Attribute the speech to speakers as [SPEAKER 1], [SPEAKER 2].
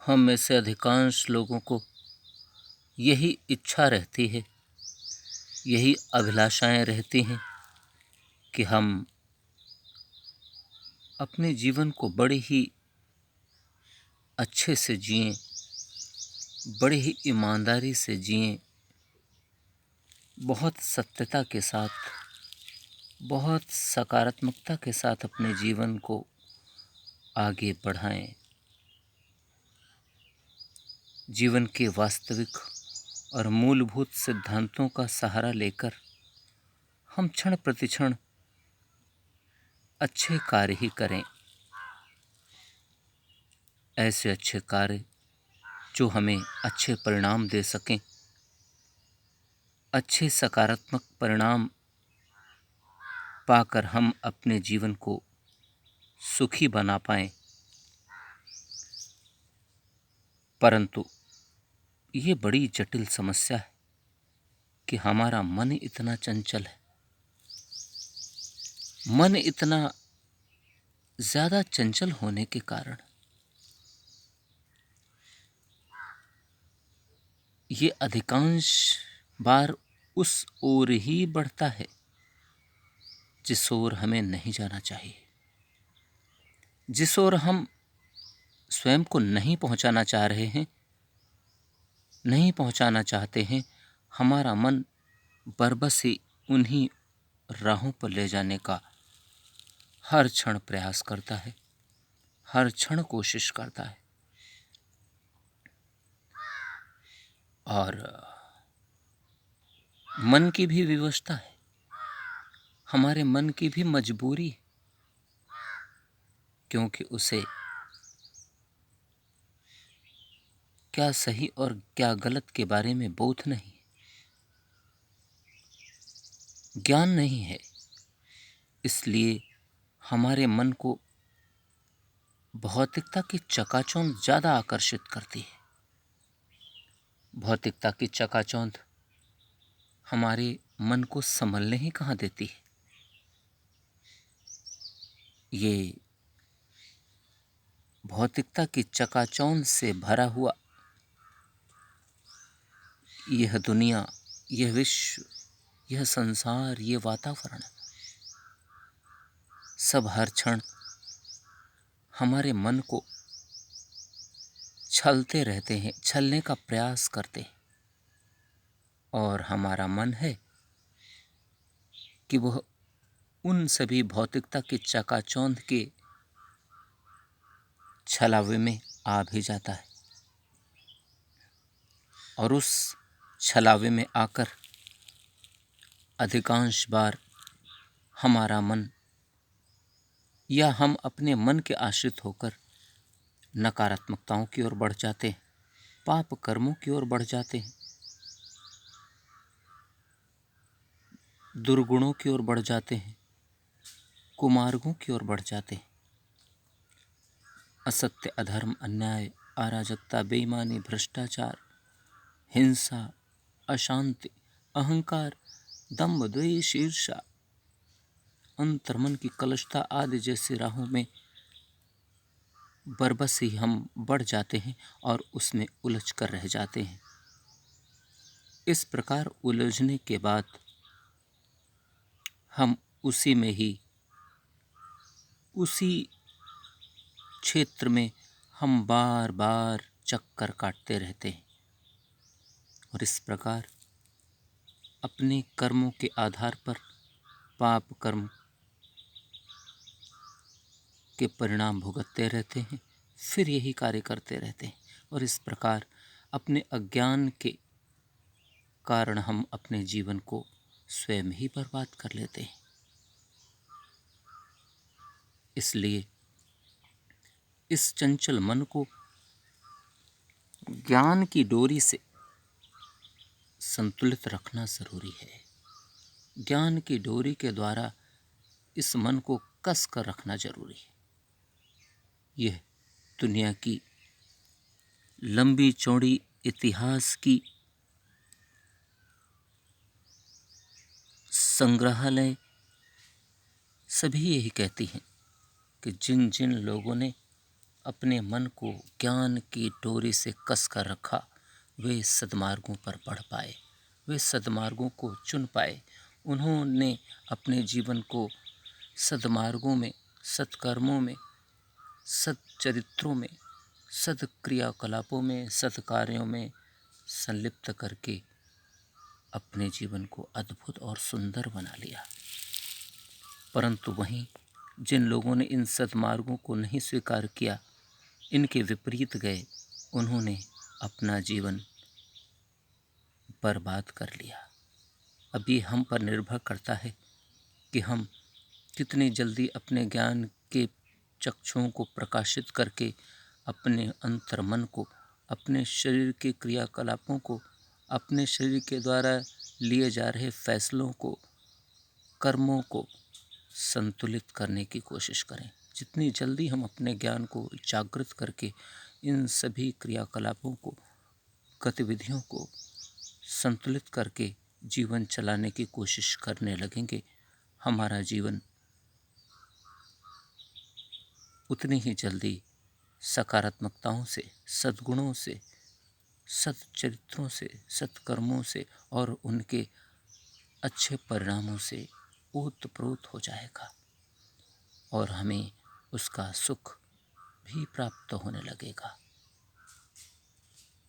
[SPEAKER 1] हम में से अधिकांश लोगों को यही इच्छा रहती है, यही अभिलाषाएं रहती हैं कि हम अपने जीवन को बड़े ही अच्छे से जिएं, बड़े ही ईमानदारी से जिएं, बहुत सत्यता के साथ, बहुत सकारात्मकता के साथ अपने जीवन को आगे बढ़ाएं। जीवन के वास्तविक और मूलभूत सिद्धांतों का सहारा लेकर हम क्षण प्रतिक्षण अच्छे कार्य ही करें, ऐसे अच्छे कार्य जो हमें अच्छे परिणाम दे सकें, अच्छे सकारात्मक परिणाम पाकर हम अपने जीवन को सुखी बना पाएं। परंतु ये बड़ी जटिल समस्या है कि हमारा मन इतना चंचल है, मन इतना ज़्यादा चंचल होने के कारण ये अधिकांश बार उस ओर ही बढ़ता है जिस ओर हमें नहीं जाना चाहिए, जिस ओर हम स्वयं को नहीं पहुंचाना चाह रहे हैं, नहीं पहुंचाना चाहते हैं। हमारा मन बरबस उन्हीं राहों पर ले जाने का हर क्षण प्रयास करता है, हर क्षण कोशिश करता है। और मन की भी विवशता है, हमारे मन की भी मजबूरी है, क्योंकि उसे क्या सही और क्या गलत के बारे में बोध नहीं, ज्ञान नहीं है। इसलिए हमारे मन को भौतिकता की चकाचौंध ज़्यादा आकर्षित करती है। भौतिकता की चकाचौंध हमारे मन को संभलने ही कहाँ देती है। ये भौतिकता की चकाचौंध से भरा हुआ यह दुनिया, यह विश्व, यह संसार, ये वातावरण सब हर क्षण हमारे मन को छलते रहते हैं, छलने का प्रयास करते हैं। और हमारा मन है कि वह उन सभी भौतिकता की चकाचौंध के छलावे में आ भी जाता है, और उस छलावे में आकर अधिकांश बार हमारा मन या हम अपने मन के आश्रित होकर नकारात्मकताओं की ओर बढ़ जाते हैं, पाप कर्मों की ओर बढ़ जाते हैं, दुर्गुणों की ओर बढ़ जाते हैं, कुमार्गों की ओर बढ़ जाते हैं। असत्य, अधर्म, अन्याय, अराजकता, बेईमानी, भ्रष्टाचार, हिंसा, अशांति, अहंकार, दंभ, द्वेष, ईर्ष्या, अंतर्मन की कलुषता आदि जैसी राहों में बरबस ही हम बढ़ जाते हैं और उसमें उलझ कर रह जाते हैं। इस प्रकार उलझने के बाद हम उसी में ही, उसी क्षेत्र में हम बार बार चक्कर काटते रहते हैं, और इस प्रकार अपने कर्मों के आधार पर पाप कर्म के परिणाम भुगतते रहते हैं, फिर यही कार्य करते रहते हैं, और इस प्रकार अपने अज्ञान के कारण हम अपने जीवन को स्वयं ही बर्बाद कर लेते हैं। इसलिए इस चंचल मन को ज्ञान की डोरी से संतुलित रखना जरूरी है। ज्ञान की डोरी के द्वारा इस मन को कस कर रखना जरूरी है। यह दुनिया की लंबी चौड़ी इतिहास की संग्रहालय सभी यही कहती हैं कि जिन जिन लोगों ने अपने मन को ज्ञान की डोरी से कस कर रखा, वे सद्मार्गों पर बढ़ पाए, वे सद्मार्गों को चुन पाए। उन्होंने अपने जीवन को सद्मार्गों में, सत्कर्मों में, सच्चरित्रों में, सत्क्रियाकलापों में, सत्कार्यों में संलिप्त करके अपने जीवन को अद्भुत और सुंदर बना लिया। परंतु वहीं जिन लोगों ने इन सद्मार्गों को नहीं स्वीकार किया, इनके विपरीत गए, उन्होंने अपना जीवन बर्बाद कर लिया। अब ये हम पर निर्भर करता है कि हम कितनी जल्दी अपने ज्ञान के चक्षुओं को प्रकाशित करके अपने अंतर्मन को, अपने शरीर के क्रियाकलापों को, अपने शरीर के द्वारा लिए जा रहे फैसलों को, कर्मों को संतुलित करने की कोशिश करें। जितनी जल्दी हम अपने ज्ञान को जागृत करके इन सभी क्रियाकलापों को, गतिविधियों को संतुलित करके जीवन चलाने की कोशिश करने लगेंगे, हमारा जीवन उतनी ही जल्दी सकारात्मकताओं से, सद्गुणों से, सच्चरित्रों से, सत्कर्मों से और उनके अच्छे परिणामों से ओतप्रोत हो जाएगा और हमें उसका सुख भी प्राप्त होने लगेगा।